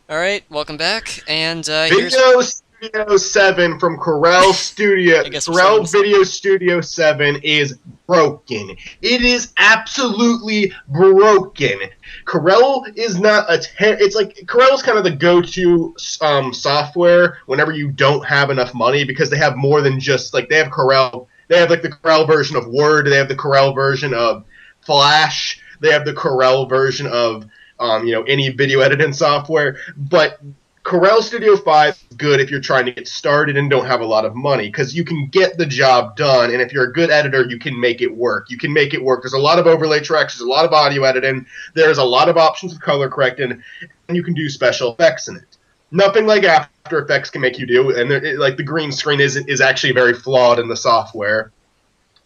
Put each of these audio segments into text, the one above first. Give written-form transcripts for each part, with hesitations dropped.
All right, welcome back, and here's. Video Studio 7 from Corel Studio, I guess we're saying the Corel same. Video Studio 7 is broken. It is absolutely broken. Corel is not it's like Corel is kind of the go-to software whenever you don't have enough money because they have more than just like they have Corel. They have like the Corel version of Word. They have the Corel version of Flash. They have the Corel version of any video editing software. But Corel Studio 5 is good if you're trying to get started and don't have a lot of money because you can get the job done. And if you're a good editor, you can make it work. You can make it work. There's a lot of overlay tracks. There's a lot of audio editing. There's a lot of options with color correcting. And you can do special effects in it. Nothing like After Effects can make you do. And like the green screen is actually very flawed in the software.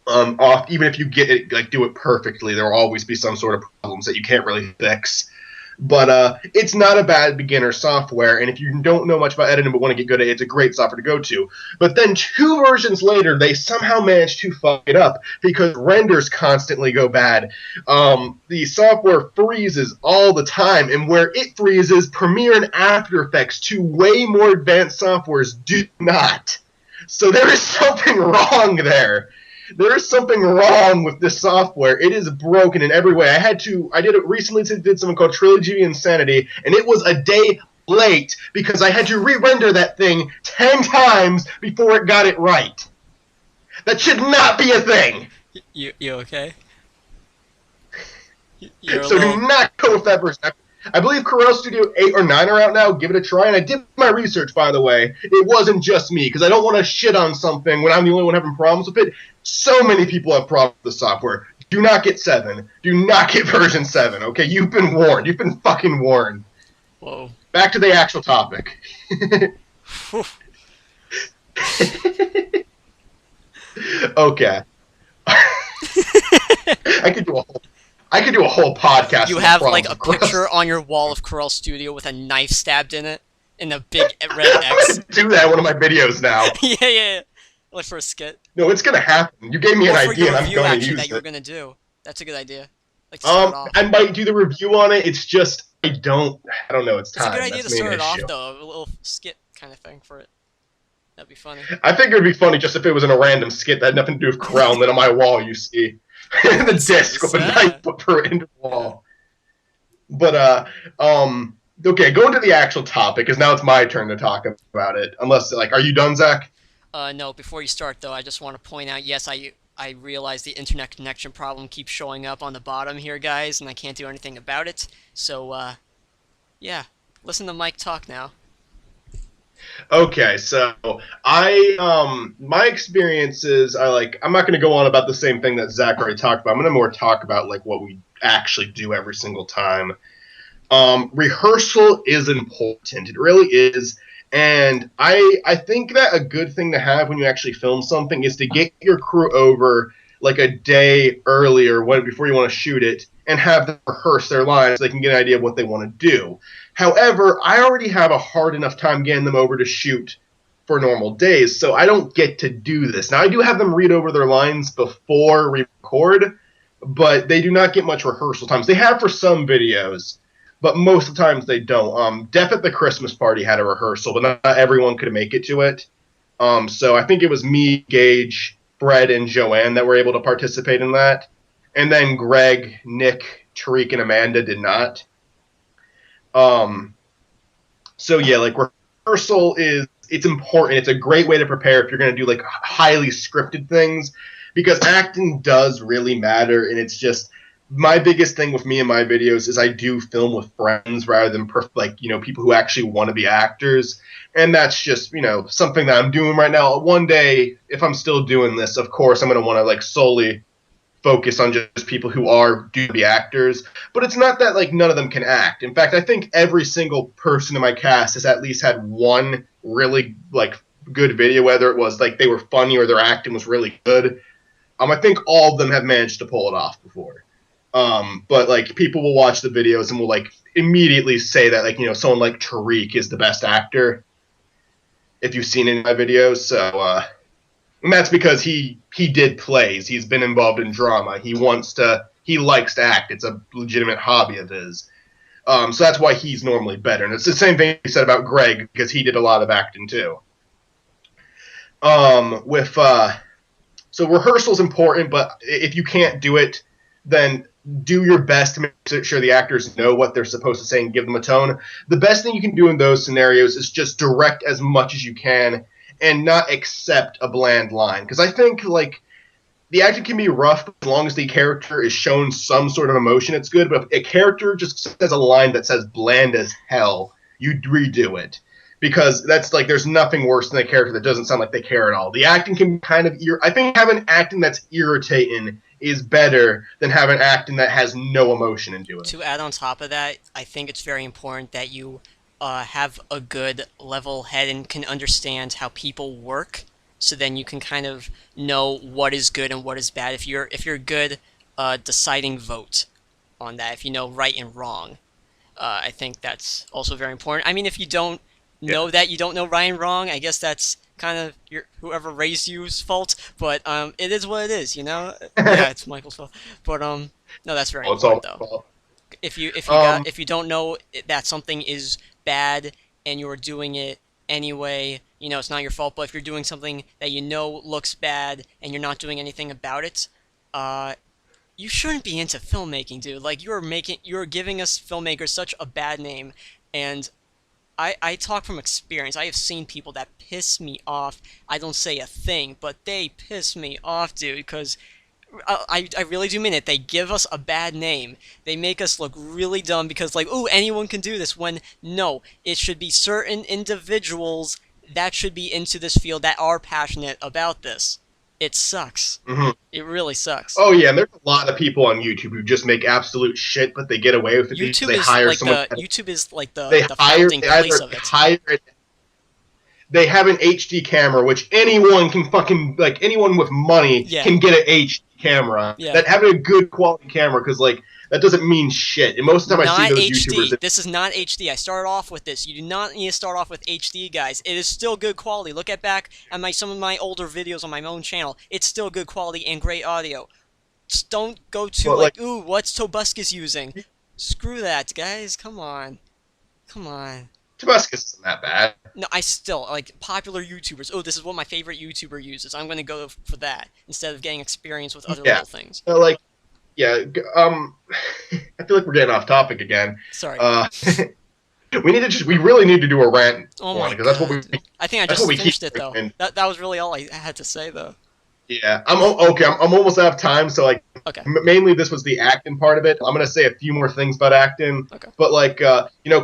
Even if you get it, like do it perfectly, there will always be some sort of problems that you can't really fix. But it's not a bad beginner software, and if you don't know much about editing but want to get good at it, it's a great software to go to. But then 2 versions later, they somehow managed to fuck it up because renders constantly go bad. The software freezes all the time, and where it freezes, Premiere and After Effects, two way more advanced softwares, do not. So there is something wrong there. There is something wrong with this software. It is broken in every way. I did it recently, did something called Trilogy Insanity, and it was a day late because I had to re-render that thing 10 times before it got it right. That should not be a thing. You okay? You're a So little. do not go with that version. I believe Corel Studio 8 or 9 are out now. Give it a try. And I did my research, by the way. It wasn't just me, because I don't want to shit on something when I'm the only one having problems with it. So many people have problems with the software. Do not get 7. Do not get version 7, okay? You've been warned. You've been fucking warned. Whoa. Back to the actual topic. Okay. I could do a whole podcast You on the have like problems a of Corel. picture on your wall of Corel Studio with a knife stabbed in it, and a big red X. Do that in one of my videos now. Yeah. Like for a skit. No, it's gonna happen. You gave me an Or for idea, your and I'm review, going to actually, that use you were it. gonna do. That's a good idea. Like to start off. I might do the review on it. It's just I don't know. It's It's a good time. idea That's to the main start it off, issue. though. A little skit kind of thing for it. That'd be funny. I think it'd be funny just if it was in a random skit that had nothing to do with Corel, and then on my wall you see the disc with a knife put through it into the wall. But okay, going to the actual topic, because now it's my turn to talk about it. Unless, like, are you done, Zach? No, before you start, though, I just want to point out, yes, I realize the internet connection problem keeps showing up on the bottom here, guys, and I can't do anything about it. So, yeah, listen to Mike talk now. Okay, so my experiences I'm not gonna go on about the same thing that Zach already talked about. I'm gonna more talk about like what we actually do every single time. Rehearsal is important. It really is. And I think that a good thing to have when you actually film something is to get your crew over like a day earlier before you want to shoot it and have them rehearse their lines so they can get an idea of what they want to do. However, I already have a hard enough time getting them over to shoot for normal days, so I don't get to do this. Now, I do have them read over their lines before we record, but they do not get much rehearsal times. They have for some videos, but most of the times they don't. Death at the Christmas Party had a rehearsal, but not everyone could make it to it. So I think it was me, Gage, Fred, and Joanne that were able to participate in that. And then Greg, Nick, Tariq, and Amanda did not. So yeah, like rehearsal it's important. It's a great way to prepare if you're going to do like highly scripted things because acting does really matter. And it's just my biggest thing with me and my videos is I do film with friends rather than people who actually want to be actors. And that's just, something that I'm doing right now. One day, if I'm still doing this, of course, I'm going to want to like solely focus on just people who do be actors, but it's not that like none of them can act. In fact, I think every single person in my cast has at least had one really like good video, whether it was like they were funny or their acting was really good. I think all of them have managed to pull it off before. But like people will watch the videos and will like immediately say that like someone like Tariq is the best actor if you've seen any of my videos. So and that's because he did plays. He's been involved in drama. He likes to act. It's a legitimate hobby of his. So that's why he's normally better. And it's the same thing you said about Greg, because he did a lot of acting too. With So rehearsal's important, but if you can't do it, then do your best to make sure the actors know what they're supposed to say and give them a tone. The best thing you can do in those scenarios is just direct as much as you can and not accept a bland line. Because I think, like, the acting can be rough as long as the character is shown some sort of emotion, it's good. But if a character just says a line that says bland as hell, you redo it. Because that's like, there's nothing worse than a character that doesn't sound like they care at all. The acting can be kind of I think having acting that's irritating is better than having acting that has no emotion into it. To add on top of that, I think it's very important that you have a good level head and can understand how people work, so then you can kind of know what is good and what is bad. If you're good deciding vote on that, if you know right and wrong, I think that's also very important. I mean, if you don't know that, you don't know right and wrong, I guess that's kind of whoever raised you's fault. But it is what it is, you know. Yeah, it's Michael's fault. But no, that's very Well, it's all important though. fault. If you don't know that something is bad and you're doing it anyway, you know it's not your fault. But if you're doing something that you know looks bad and you're not doing anything about it, you shouldn't be into filmmaking, dude. Like you're giving us filmmakers such a bad name, and I talk from experience. I have seen people that piss me off. I don't say a thing, but they piss me off, dude, because I really do mean it. They give us a bad name. They make us look really dumb because, like, ooh, anyone can do this, when, no, it should be certain individuals that should be into this field that are passionate about this. It sucks. Mm-hmm. It really sucks. Oh yeah, and there's a lot of people on YouTube who just make absolute shit, but they get away with it because they hire someone. YouTube is like They the hire, founding they place either of it. hire it. They have an HD camera, which anyone can fucking, like, anyone with money Yeah. can get an HD camera. Yeah. That having a good quality camera, because like that doesn't mean shit. And most of the time I see Not those HD. YouTubers. This is not HD. I started off with this. You do not need to start off with HD, guys. It is still good quality. Look back at some of my older videos on my own channel. It's still good quality and great audio. Just don't go to Well, like, ooh, what's Tobuscus using? Screw that, guys. Come on. Come on. Tabascus isn't that bad. No, I still, like, popular YouTubers. Oh, this is what my favorite YouTuber uses. I'm going to go for that instead of getting experience with other little things. Like, yeah, I feel like we're getting off topic again. Sorry. We really need to do a rant Oh one, my because that's what God. we. I think I that's just what we finished keep it, though. doing. That was really all I had to say, though. Yeah, I'm okay. I'm almost out of time, so like, Okay. mainly this was the acting part of it. I'm gonna say a few more things about acting, Okay. but like,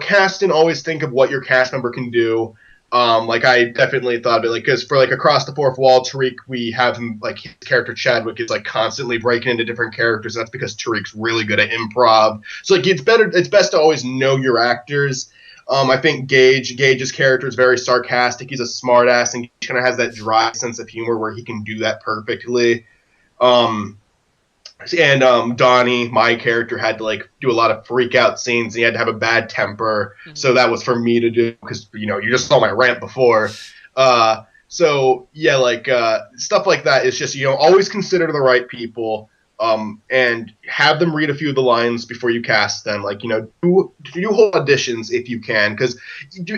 casting. Always think of what your cast member can do. Like I definitely thought of it, like, because for like Across the Fourth Wall, Tariq, we have him, like, his character Chadwick is like constantly breaking into different characters. And that's because Tariq's really good at improv. So like, it's best to always know your actors. I think Gage's character is very sarcastic. He's a smartass, and he kind of has that dry sense of humor where he can do that perfectly. And Donnie, my character, had to like do a lot of freak out scenes. And he had to have a bad temper, so that was for me to do, because you just saw my rant before. So yeah, like stuff like that is just always consider the right people. And have them read a few of the lines before you cast them. Like, do whole auditions if you can, because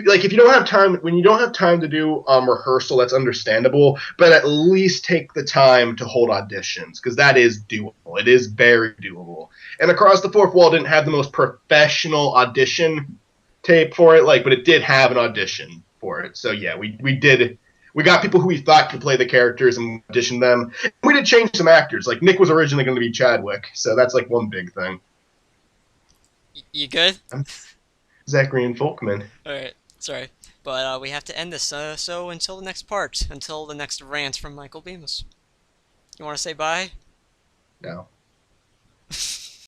like if you don't have time, when you don't have time to do rehearsal, that's understandable. But at least take the time to hold auditions, because that is doable. It is very doable. And Across the Fourth Wall didn't have the most professional audition tape for it, but it did have an audition for it. So yeah, we did. We got people who we thought could play the characters and auditioned them. We did change some actors. Like, Nick was originally going to be Chadwick, so that's like one big thing. You good? Zachary and Folkman. Alright, sorry. But we have to end this, so until the next part, until the next rant from Michael Bemis. You want to say bye? No.